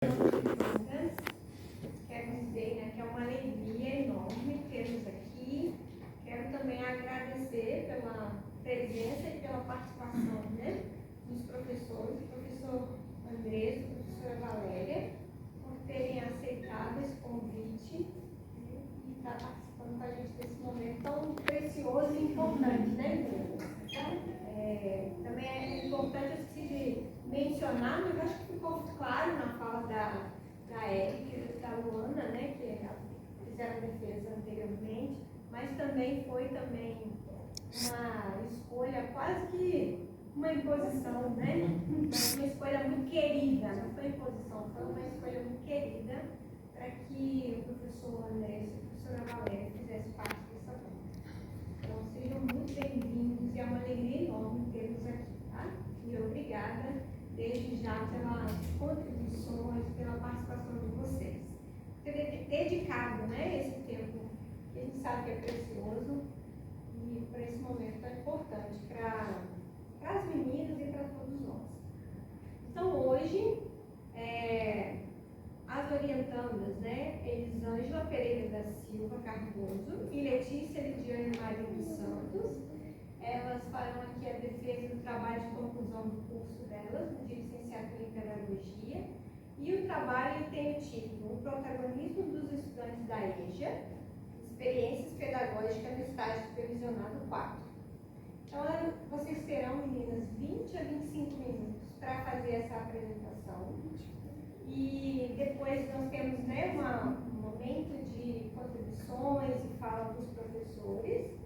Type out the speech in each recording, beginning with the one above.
Quero dizer, né, que é uma alegria enorme tê-los aqui. Quero também agradecer pela presença e pela participação, né, dos professores, o professor Andrés e a professora Valéria, por terem aceitado esse convite, né, e estar participando com a gente desse momento tão precioso e importante, né, também é importante, eu esqueci de mencionar, mas acho que ficou claro na fala da Érica e da Luana, né, que fizeram a defesa anteriormente, mas também foi uma escolha quase que uma imposição, né? Mas uma escolha muito querida, não foi imposição, foi uma escolha muito querida para que o professor Andrés e a professora Valéria fizessem parte dessa banca. Então sejam muito bem-vindos e é uma alegria enorme tê-los aqui, tá? E obrigada desde já pelas contribuições, pela participação de vocês. Ter dedicado, né, esse tempo que a gente sabe que é precioso e para esse momento é importante para as meninas e para todos nós. Então hoje, as orientandas, né, Elisângela Pereira da Silva Cardoso e Letícia Lidiane Maria dos Santos, elas farão aqui a defesa do trabalho de conclusão do curso delas, de licenciatura em Pedagogia, e o trabalho tem o título O Protagonismo dos Estudantes da EJA, Experiências Pedagógicas no Estágio Supervisionado 4. Então, vocês terão, meninas, 20 a 25 minutos para fazer essa apresentação. E depois nós temos, né, um momento de contribuições e fala dos professores.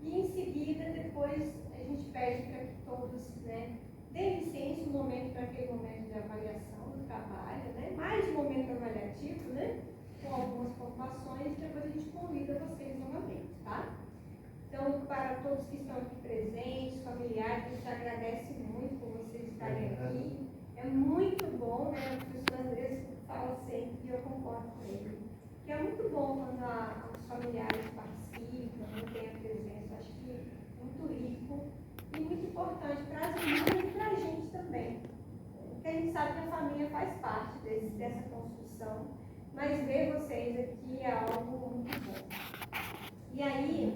E em seguida, depois, a gente pede para que todos, né, deem licença um momento para aquele momento de avaliação do trabalho, né, mais um momento avaliativo, né, com algumas pontuações, e depois a gente convida vocês novamente, tá? Então, para todos que estão aqui presentes, familiares, a gente agradece muito por vocês estarem aqui. É muito bom, né, o professor Andrés fala sempre, e eu concordo com ele, que é muito bom quando os familiares participam, têm a presença. Acho que é muito rico e muito importante para as meninas e para a gente também. Porque a gente sabe que a família faz parte dessa construção, mas ver vocês aqui é algo muito bom. E aí,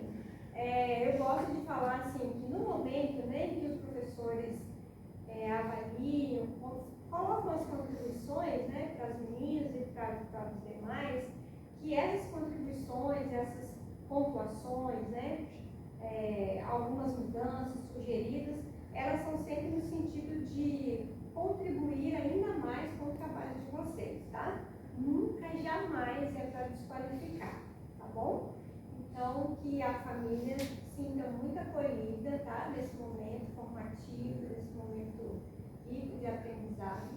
eu gosto de falar assim, que no momento, né, que os professores avaliam, colocam as contribuições, né, para as meninas e para os demais, que essas contribuições, essas pontuações, né, algumas mudanças sugeridas, elas são sempre no sentido de contribuir ainda mais com o trabalho de vocês, tá? Nunca, jamais é para desqualificar, tá bom? Então, que a família sinta muito acolhida, tá? Desse momento formativo, desse momento rico de aprendizado.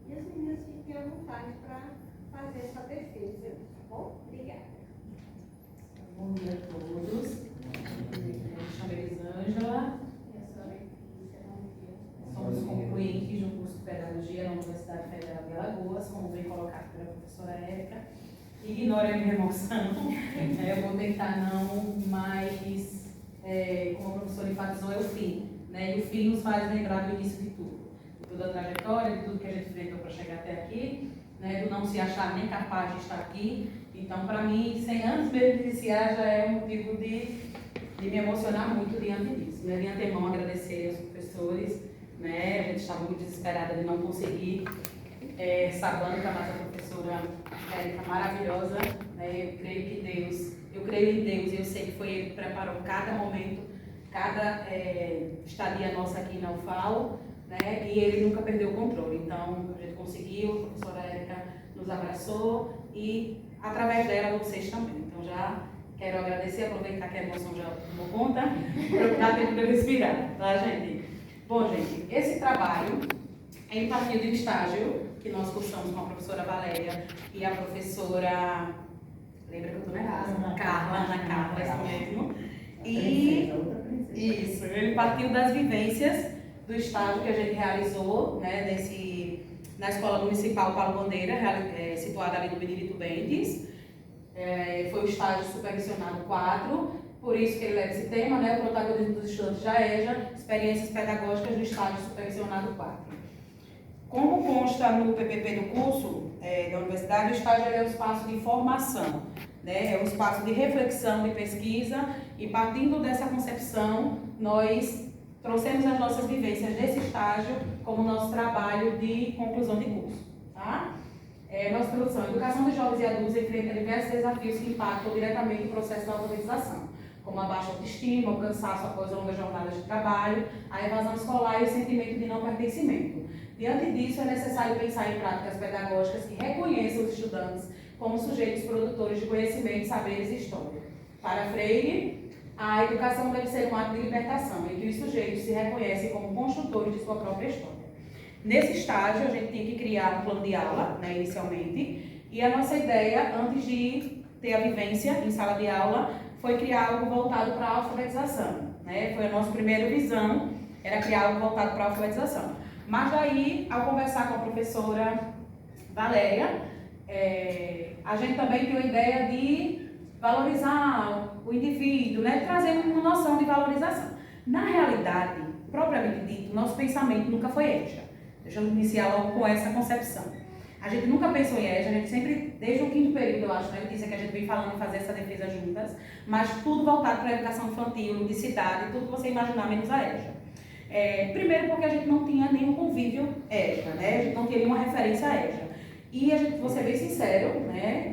E as meninas fiquem à vontade para fazer essa defesa, tá bom? Obrigada. Bom dia a todos. Me chamo Elisângela. Somos concluintes do curso de Pedagogia na Universidade Federal de Alagoas, como bem colocado pela professora Érica. Ignore a minha emoção, eu vou tentar não, mas como a professora enfatizou, é o fim, né? E o fim nos faz lembrar do início de tudo, de toda a trajetória, de tudo que a gente enfrentou para chegar até aqui, né? Do não se achar nem capaz de estar aqui. Então, para mim, 100 anos mesmo de iniciar já é um motivo de me emocionar muito diante disso, né? De antemão, agradecer aos professores, né? A gente estava muito desesperada de não conseguir essa banca, mas a professora Érica maravilhosa, né? Eu creio em Deus, e eu sei que foi Ele que preparou cada momento, cada estadia nossa aqui na UFAL, né? E Ele nunca perdeu o controle. Então, a gente conseguiu, a professora Érica nos abraçou e, através dela, vocês também. Então, já quero agradecer, aproveitar que a emoção já tomou conta, para dar tempo de eu respirar, tá, gente? Bom, gente, esse trabalho, ele partiu de um estágio que nós cursamos com a professora Valéria e a professora, lembra que eu estou errada? Carla, isso mesmo. E isso, ele partiu das vivências do estágio que a gente realizou, né, na Escola Municipal Paulo Bandeira, situada ali no Benedito Bentes. Foi o estágio supervisionado 4, por isso que ele leva esse tema, né, o protagonismo dos estudantes da EJA, experiências pedagógicas do estágio supervisionado 4. Como consta no PPP do curso da universidade, o estágio é um espaço de formação, né? É um espaço de reflexão, de pesquisa, e partindo dessa concepção, nós trouxemos as nossas vivências desse estágio como nosso trabalho de conclusão de curso. Tá? Nossa produção, educação de jovens e adultos enfrenta diversos desafios que impactam diretamente o processo da alfabetização, como a baixa autoestima, o cansaço após longas jornadas de trabalho, a evasão escolar e o sentimento de não pertencimento. Diante disso, é necessário pensar em práticas pedagógicas que reconheçam os estudantes como sujeitos produtores de conhecimento, saberes e história. Para Freire, a educação deve ser um ato de libertação, em que os sujeitos se reconhecem como construtores de sua própria história. Nesse estágio, a gente tinha que criar um plano de aula, né, inicialmente, e a nossa ideia, antes de ter a vivência em sala de aula, foi criar algo voltado para a alfabetização. Né? Foi a nossa primeira visão, era criar algo voltado para a alfabetização. Mas daí, ao conversar com a professora Valéria, a gente também tem a ideia de valorizar o indivíduo, né? Trazer uma noção de valorização. Na realidade, propriamente dito, nosso pensamento nunca foi EJA. Deixa eu iniciar logo com essa concepção. A gente nunca pensou em EJA, a gente sempre, desde o quinto período, eu acho, né, Letícia, que a gente vem falando em fazer essa defesa juntas, mas tudo voltado para a educação infantil, ludicidade, tudo que você imaginar, menos a EJA. Primeiro porque a gente não tinha nenhum convívio EJA, né? A gente não tinha nenhuma referência a EJA. E a gente, vou ser bem sincero, né?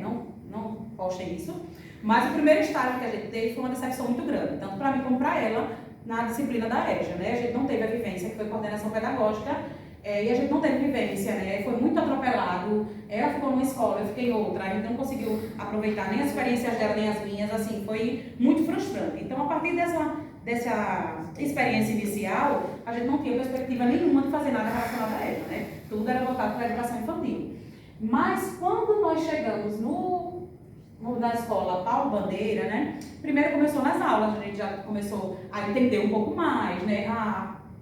Não postem isso, mas o primeiro estágio que a gente teve foi uma decepção muito grande, tanto para mim como para ela, na disciplina da EJA, né? A gente não teve a vivência, que foi coordenação pedagógica, e a gente não teve vivência, né? Foi muito atropelado, ela ficou numa escola, eu fiquei em outra, a gente não conseguiu aproveitar nem as experiências dela, nem as minhas, assim, foi muito frustrante. Então, a partir dessa experiência inicial, a gente não tinha perspectiva nenhuma de fazer nada relacionado a ela, né? Tudo era voltado para a educação infantil. Mas, quando nós chegamos na escola Paulo Bandeira, né? Primeiro começou nas aulas, a gente já começou a entender um pouco mais, né?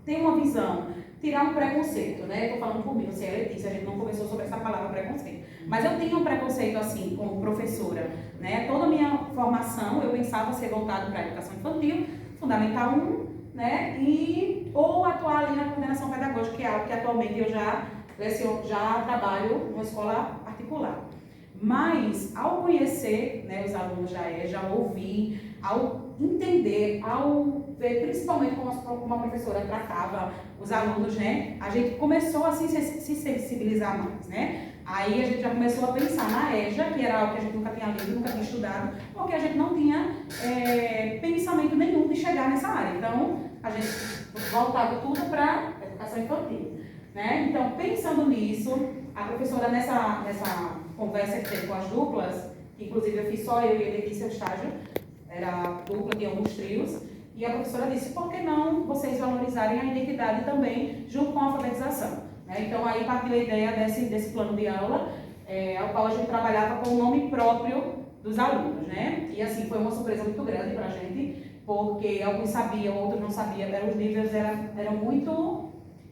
Ter uma visão, tirar um preconceito, né? Estou falando por mim, você é Letícia, a gente não conversou sobre essa palavra preconceito. Mas eu tinha um preconceito assim, como professora, né? Toda a minha formação, eu pensava ser voltado para a educação infantil, Fundamental 1, né? Ou atuar ali na coordenação pedagógica, que é algo que atualmente eu já trabalho numa escola particular. Mas, ao conhecer, né, os alunos da EJA, ao ouvir, ao entender, ao ver principalmente como a professora tratava os alunos, né, a gente começou a se sensibilizar mais, né? Aí a gente já começou a pensar na EJA, que era algo que a gente nunca tinha lido, nunca tinha estudado, porque a gente não tinha pensamento nenhum de chegar nessa área. Então, a gente voltava tudo para a educação infantil, né? Então, pensando nisso, a professora nessa conversa que teve com as duplas, que inclusive eu fiz só eu e a Letícia o estágio, era dupla de alguns trios, e a professora disse, por que não vocês valorizarem a identidade também junto com a alfabetização? Então aí partiu a ideia desse plano de aula, ao qual a gente trabalhava com o nome próprio dos alunos, né? E assim, foi uma surpresa muito grande para a gente, porque alguns sabiam, outros não sabiam, os níveis eram muito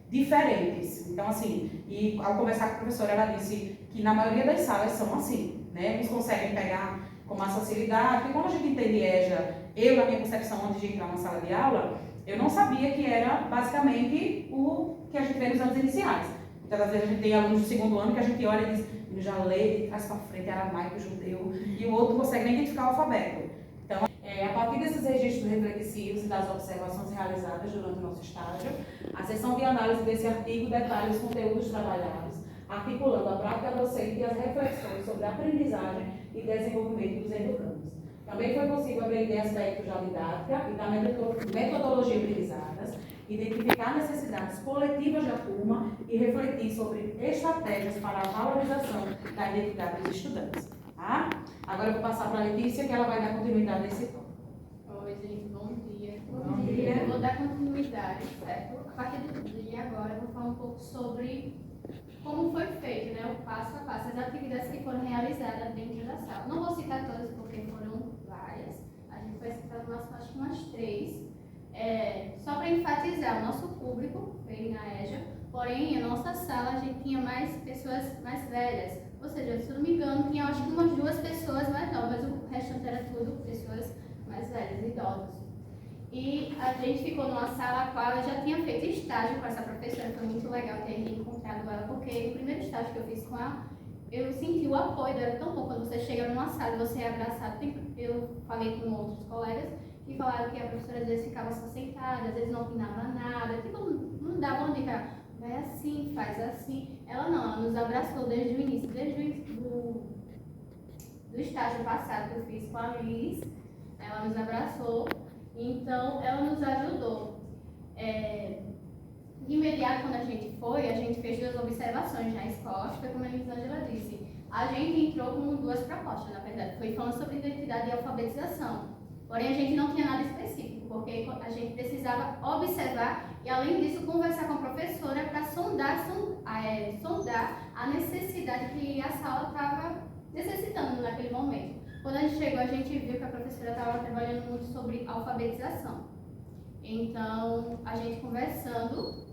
diferentes. Então assim, e ao conversar com a professora, ela disse que na maioria das salas são assim, né? Eles conseguem pegar com mais facilidade, porque quando a gente entende EJA, eu na minha concepção antes de entrar na sala de aula, eu não sabia que era basicamente o que a gente vê nos anos iniciais. Muitas das vezes a gente tem alunos do segundo ano que a gente olha e diz, eu já leio de trás para frente, aramaico, judeu, e o outro consegue nem identificar o alfabeto. Então, a partir desses registros reflexivos e das observações realizadas durante o nosso estágio, a sessão de análise desse artigo detalha os conteúdos trabalhados, articulando a prática docente e as reflexões sobre a aprendizagem e desenvolvimento dos educandos. Também foi possível aprender aspectos da didática e da metodologia utilizadas, identificar necessidades coletivas da turma e refletir sobre estratégias para a valorização da identidade dos estudantes. Tá? Agora eu vou passar para a Letícia, que ela vai dar continuidade nesse ponto. Oi, gente, bom dia. Bom dia. Eu vou dar continuidade, certo? A partir do dia agora eu vou falar um pouco sobre como foi feito, né, o passo a passo, as atividades que foram realizadas dentro da sala. Não vou citar todas porque foram várias, a gente vai citar acho que umas 3. Só para enfatizar, o nosso público veio na EJA, porém a nossa sala a gente tinha mais pessoas mais velhas, ou seja, se não me engano, tinha acho que umas 2 pessoas mais novas, mas o restante era tudo pessoas mais velhas, idosos. E a gente ficou numa sala a qual eu já tinha feito estágio com essa professora, foi muito legal ter reencontrado ela, porque no primeiro estágio que eu fiz com ela, eu senti o apoio dela tão bom. Quando você chega numa sala e você é abraçado, eu falei com outros colegas que falaram que a professora às vezes ficava só sentada, às vezes não opinava nada, tipo, não dava uma dica, vai assim, faz assim. Ela não, ela nos abraçou desde o início, do estágio passado que eu fiz com a Liz, ela nos abraçou, então ela nos ajudou. De imediato, quando a gente fez 2 observações na escola, foi como a Elisângela disse. A gente entrou com 2 propostas, na verdade, foi falando sobre identidade e alfabetização. Porém, a gente não tinha nada específico, porque a gente precisava observar e, além disso, conversar com a professora para sondar a necessidade que a sala estava necessitando naquele momento. Quando a gente chegou, a gente viu que a professora estava trabalhando muito sobre alfabetização. Então, a gente conversando,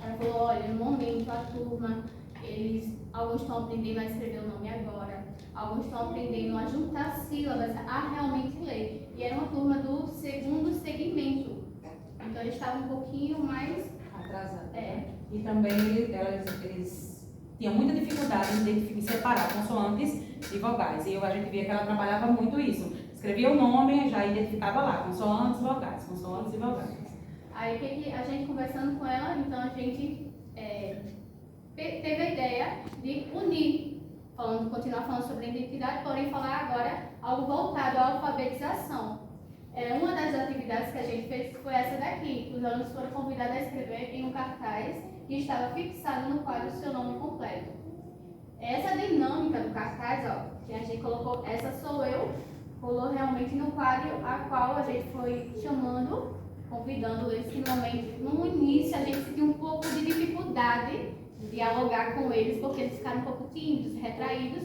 ela falou, olha, no momento a turma, alguns estão aprendendo a escrever o nome agora, alguns estão aprendendo a juntar sílabas, a realmente ler. E era uma turma do 2º segmento. Então eles estavam um pouquinho mais atrasados. E também eles tinham muita dificuldade em separar consoantes e vogais. E a gente via que ela trabalhava muito isso. Escrevia o nome, já identificava lá, consoantes e vogais, consoantes e vogais. Aí a gente conversando com ela, então a gente teve a ideia de unir, continuar falando sobre identidade, porém falar agora algo voltado à alfabetização. Uma das atividades que a gente fez foi essa daqui. Os alunos foram convidados a escrever em um cartaz que estava fixado no quadro o seu nome completo. Essa dinâmica do cartaz, ó, que a gente colocou, essa sou eu, colou realmente no quadro a qual a gente foi chamando, convidando eles. Normalmente, no início, a gente sentiu um pouco de dificuldade de dialogar com eles, porque eles ficaram um pouco tímidos, retraídos.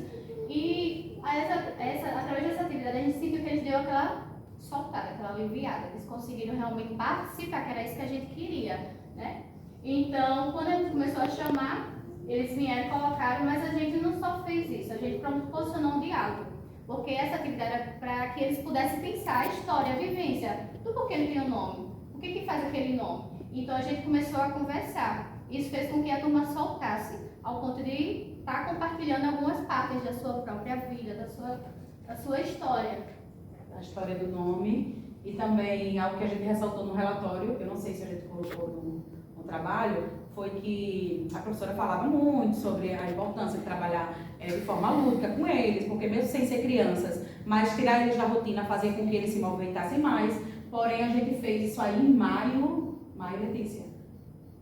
E através dessa atividade, a gente sentiu que eles deu aquela soltada, aquela aliviada. Eles conseguiram realmente participar, que era isso que a gente queria, né? Então, quando a gente começou a chamar, eles vieram e colocaram, mas a gente não só fez isso, a gente proporcionou um diálogo. Porque essa atividade era para que eles pudessem pensar a história, a vivência do porquê ele tem o nome, o que faz aquele nome. Então a gente começou a conversar. Isso fez com que a turma soltasse, ao ponto de estar compartilhando algumas partes da sua própria vida, da sua história. A história do nome e também algo que a gente ressaltou no relatório, eu não sei se a gente colocou no trabalho, foi que a professora falava muito sobre a importância de trabalhar de forma lúdica com eles, porque mesmo sem ser crianças, mas tirar eles da rotina, fazer com que eles se movimentassem mais. Porém, a gente fez isso aí em maio, Letícia?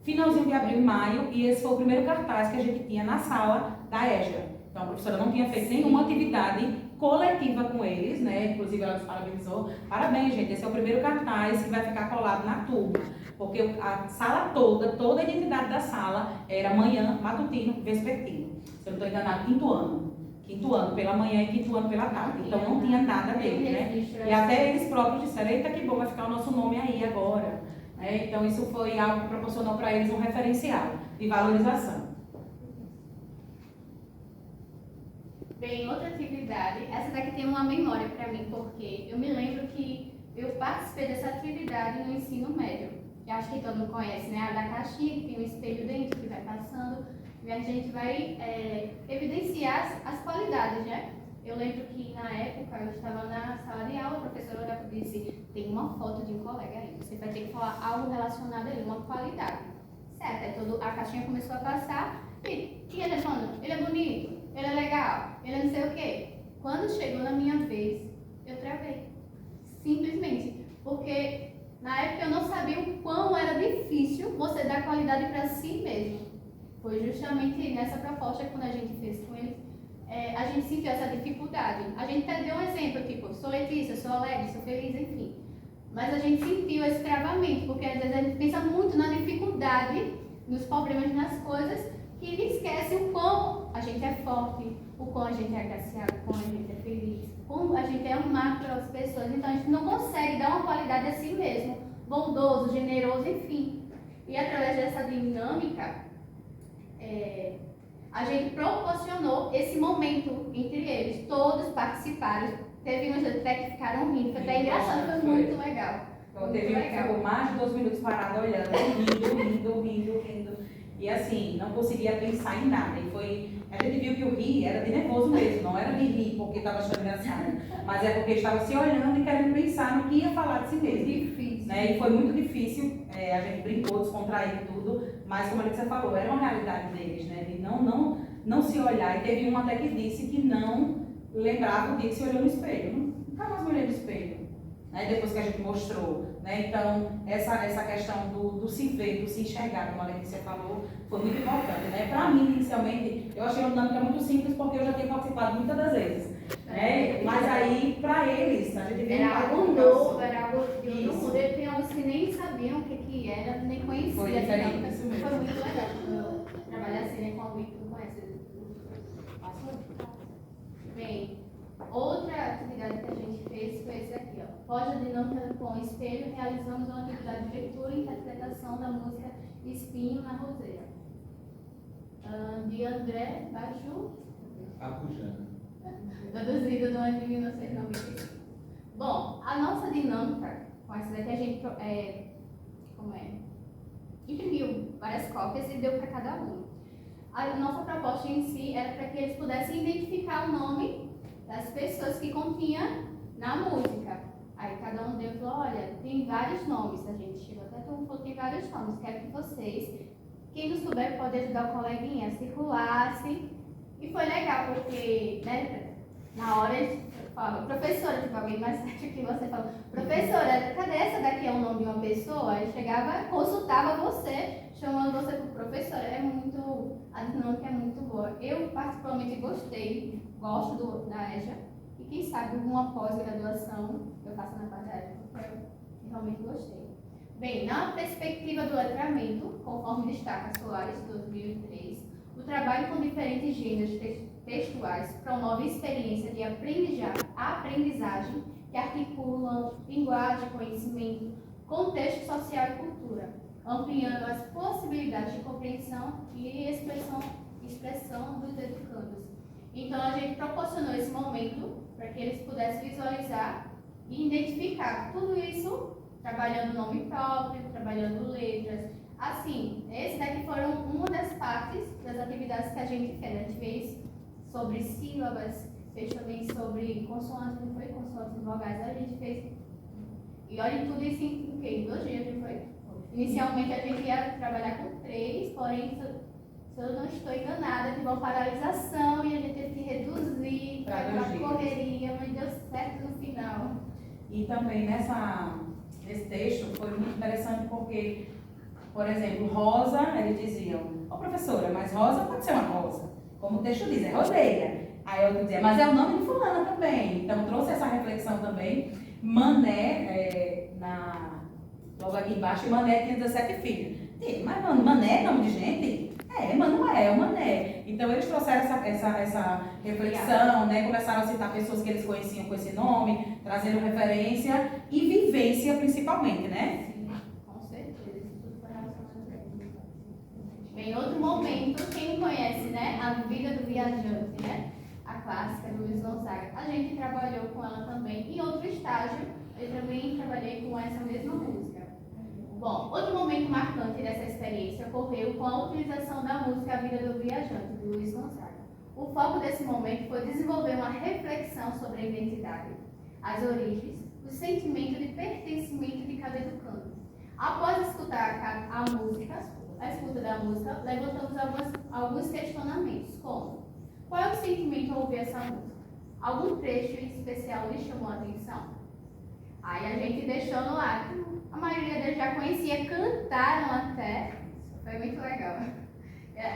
Finalzinho de abril, maio, e esse foi o primeiro cartaz que a gente tinha na sala da EJA. Então, a professora não tinha feito nenhuma atividade coletiva com eles, né? Inclusive, ela nos parabenizou. Parabéns, gente, esse é o primeiro cartaz que vai ficar colado na turma. Porque a sala toda a identidade da sala era manhã, matutino, vespertino. Se eu não estou enganada, quinto ano pela manhã e quinto ano pela tarde. Então não tinha nada deles, né? E até eles próprios disseram, eita que bom, vai ficar o nosso nome aí agora. Então isso foi algo que proporcionou para eles um referencial de valorização. Bem, outra atividade, essa daqui tem uma memória para mim, porque eu me lembro que eu participei dessa atividade no ensino médio. Eu acho que todo mundo conhece, né? A da caixinha, que tem um espelho dentro, que vai passando, e a gente vai evidenciar as qualidades, né? Eu lembro que na época eu estava na sala de aula, a professora disse, tem uma foto de um colega aí, você vai ter que falar algo relacionado a ele, uma qualidade. Certo, aí a caixinha começou a passar, e ele falando, ele é bonito, ele é legal, ele é não sei o quê. Quando chegou na minha vez, eu travei. Simplesmente, porque na época eu não sabia o quão era difícil você dar qualidade para si mesmo. Foi justamente nessa proposta, quando a gente fez com eles, a gente sentiu essa dificuldade. A gente até deu um exemplo, tipo, sou Letícia, sou alegre, sou feliz, enfim. Mas a gente sentiu esse travamento, porque às vezes a gente pensa muito na dificuldade, nos problemas, nas coisas, que esquece o quão a gente é forte, o quão a gente é agraciado, o quão a gente é feliz, como a gente é amado pelas pessoas. Então a gente não consegue dar uma qualidade a si mesmo, bondoso, generoso, enfim. E através dessa dinâmica, a gente proporcionou esse momento entre eles. Todos participaram. Teve uns até que ficaram rindo, foi até engraçado, foi muito legal. Então, teve um que ficou mais de 2 minutos parado olhando, rindo. E assim, não conseguia pensar em nada. E foi, a gente viu que o rir era de nervoso mesmo, não era de rir porque estava achando engraçado, mas é porque estava se olhando e querendo pensar no que ia falar de si mesmo. Difícil. Né? E foi muito difícil, a gente brincou, descontraiu tudo, mas como a Letícia falou, era uma realidade deles, né? De não se olhar. E teve um até que disse que não lembrava o dia que se olhou no espelho. Nunca mais me olhei no espelho, né? Depois que a gente mostrou. Né? Então, essa questão do se ver, do se enxergar, como a Letícia falou, foi muito importante. Né? Para mim, inicialmente, eu achei uma dinâmica muito simples porque eu já tinha participado muitas das vezes. Né? Mas aí, para eles, a gente vê era algo novo, era algo de outro mundo. Eles tinham alguns que nem sabiam o que era, nem conheciam. Foi diferente, isso mesmo. Foi muito legal eu trabalhar assim, né, com alguém que não conhece. Bem, outra atividade que a gente fez foi esse aqui, ó. Pós dinâmica com espelho, realizamos uma atividade de leitura e interpretação da música Espinho na Roseira. De André Baju. Acujana. Produzido no ano de 1995. Bom, a nossa dinâmica, com essa daqui a gente imprimiu várias cópias e deu para cada um. A nossa proposta em si era para que eles pudessem identificar o nome das pessoas que continha na música. Aí cada um deu e falou, olha, tem vários nomes. A gente chegou até todo mundo falou, tem vários nomes. Quero que vocês, quem não souber, pode ajudar o coleguinha a circulasse. E foi legal, porque, né, na hora eles falam, professora, tipo, alguém mais certo que você fala, professora, cadê essa daqui é o nome de uma pessoa? Aí chegava, consultava você, chamando você por professora. A dinâmica é muito boa. Eu particularmente gostei, gosto da EJA, e quem sabe uma pós-graduação eu faço na parte da EJA, porque eu realmente gostei. Bem, na perspectiva do letramento, conforme destaca Soares, 2003, o trabalho com diferentes gêneros textuais promove experiência de aprendizagem que articulam linguagem, conhecimento, contexto social e cultura, ampliando as possibilidades de compreensão e expressão dos educandos. Então, a gente proporcionou esse momento para que eles pudessem visualizar e identificar tudo isso, trabalhando nome próprio, trabalhando letras. Assim, esse daqui foram uma das partes das atividades que a gente fez. A gente fez sobre sílabas, fez também sobre consoantes, não foi? Consoantes e vogais, a gente fez. E olha tudo isso em quê? Em 2 dias, não foi? Inicialmente a gente ia trabalhar com 3, porém, se eu não estou enganada, tive uma paralisação e a gente teve que reduzir para a correria, mas deu certo no final. E também nesse texto foi muito interessante porque, por exemplo, rosa, eles diziam, ô professora, mas rosa pode ser uma rosa. Como o texto diz, é roseira. Aí eu dizia, mas é o nome de fulana também. Então trouxe essa reflexão também. Mané, logo aqui embaixo, Mané tinha 17 filhos. Mas Mané é nome de gente? Manuel, Mané. Então eles trouxeram essa reflexão, né? Começaram a citar pessoas que eles conheciam com esse nome, trazendo referência e vivência principalmente, né? Sim, com certeza, isso tudo foi relacionado. Bem, outro momento, quem não conhece, né? A Vida do Viajante, né? A clássica do Luiz Gonzaga. A gente trabalhou com ela também em outro estágio, eu também trabalhei com essa mesma música. Bom, outro momento marcante dessa experiência ocorreu com a utilização da música A Vida do Viajante, do Luiz Gonzaga. O foco desse momento foi desenvolver uma reflexão sobre a identidade, as origens, o sentimento de pertencimento de cada educando. Após escutar a escuta da música, levantamos alguns questionamentos, como: qual é o sentimento ao ouvir essa música? Algum trecho em especial lhe chamou a atenção? Aí a gente deixou no ar. A maioria deles já conhecia, cantaram até. Foi muito legal.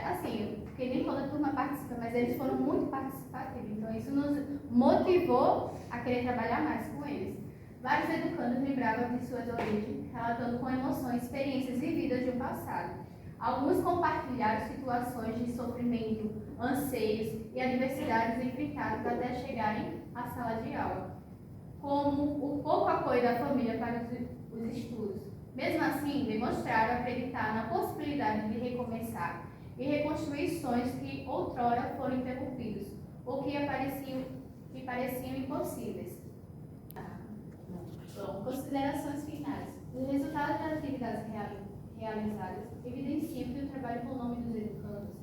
Assim, porque nem toda turma participa, mas eles foram muito participativos. Então isso nos motivou a querer trabalhar mais com eles. Vários educandos lembravam de suas origens, relatando com emoções, experiências vividas de um passado. Alguns compartilharam situações de sofrimento, anseios e adversidades enfrentadas até chegarem à sala de aula, como o pouco apoio da família para os estudos. Mesmo assim, demonstraram acreditar na possibilidade de recomeçar e reconstruir sonhos que outrora foram interrompidos ou que pareciam impossíveis. Bom, considerações finais. Os resultados das atividades realizadas evidenciam que o trabalho com o nome dos educandos,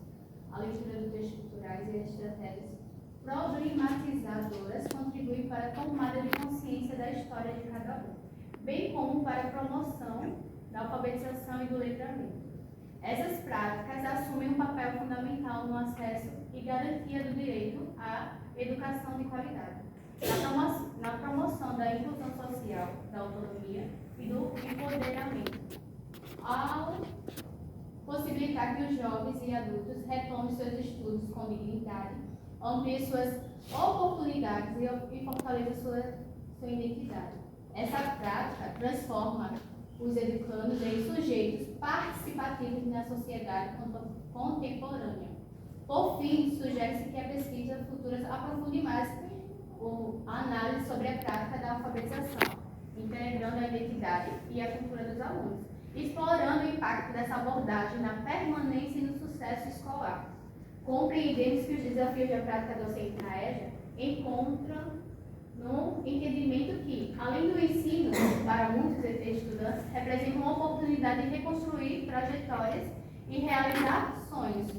a leitura do texto culturais e as estratégias problematizadoras contribuem para a tomada de consciência da história de cada um, bem como para a promoção da alfabetização e do letramento. Essas práticas assumem um papel fundamental no acesso e garantia do direito à educação de qualidade, na promoção da inclusão social, da autonomia e do empoderamento, ao possibilitar que os jovens e adultos retomem seus estudos com dignidade, ampliem suas oportunidades e fortaleçam sua identidade. Essa prática transforma os educandos em sujeitos participativos na sociedade contemporânea. Por fim, sugere-se que a pesquisa futura aprofunde mais a análise sobre a prática da alfabetização, integrando a identidade e a cultura dos alunos, explorando o impacto dessa abordagem na permanência e no sucesso escolar. Compreendemos que os desafios da prática docente na EJA encontram no entendimento que, além do ensino, para muitos estudantes, representa uma oportunidade de reconstruir trajetórias e realizar sonhos.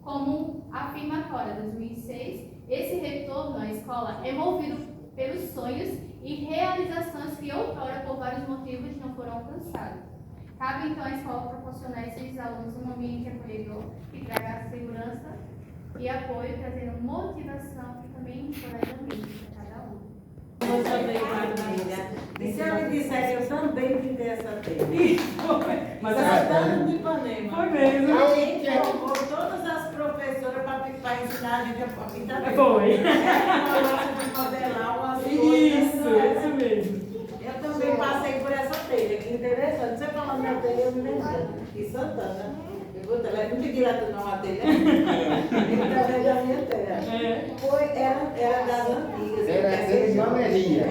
Como afirma a Cora 2006, esse retorno à escola é movido pelos sonhos e realizações que outrora, por vários motivos, não foram alcançados. Cabe então à escola proporcionar a esses alunos um ambiente acolhedor que traga segurança e apoio, trazendo motivação e também encorajamento para cada um. E se eu lhe disser que eu também pintei essa telha? Mas Santana de Ipanema. foi mesmo. A gente chamou todas as professoras para ensinar a gente a pintar telha. Foi. Ela gosta de modelar umas coisas. Isso mesmo. Eu também passei por essa telha, que interessante. Você falando da telha, eu me lembrei. E Santana. Eu vou te não te direto não a telha. Eu também da minha telha. Era das antigas. Era telha de oleria.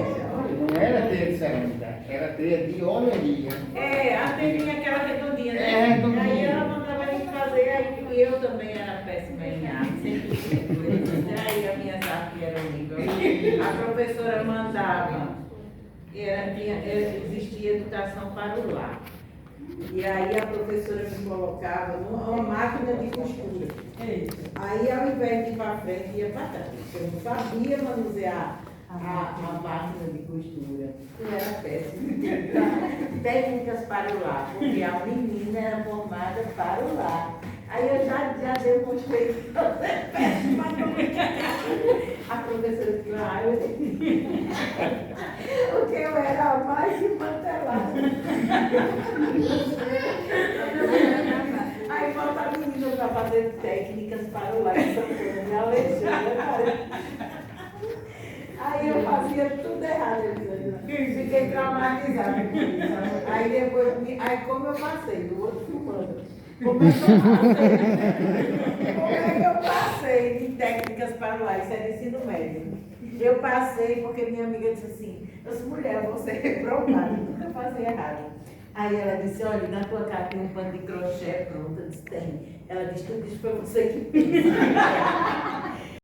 Não era telha de cerâmica, era telha de oleria. É, a telhinha aquela redondinha, né? É, redondinha. Aí ela mandava a gente fazer, aí eu também era péssima em arte, sempre fiz coisas. Aí a minha arte era horrível. A professora mandava, existia educação para o lar. E aí a professora me colocava numa máquina de costura. Aí ao invés de ir para frente, ia para trás. Eu não sabia manusear a máquina de costura. Eu era péssima. Técnicas para o lar, porque a menina era formada para o lar. Aí eu já demonstrei que eu era péssima. A professora disse, porque eu era a mais desmantelada. Aí falta a menina para fazer técnicas para o lar. Me Alexandre, cara. Aí eu fazia tudo errado, fiquei traumatizada com isso. Aí depois, como eu passei, do outro filmando. Como é que eu passei em técnicas para o lar? Isso era ensino médio. Eu passei porque minha amiga disse assim, eu sou mulher, você é reprovada, nunca fazia errado. Aí ela disse, olha, na tua casa tem um pano de crochê pronto. Eu disse, tem. Ela disse, tudo isso foi você que fez.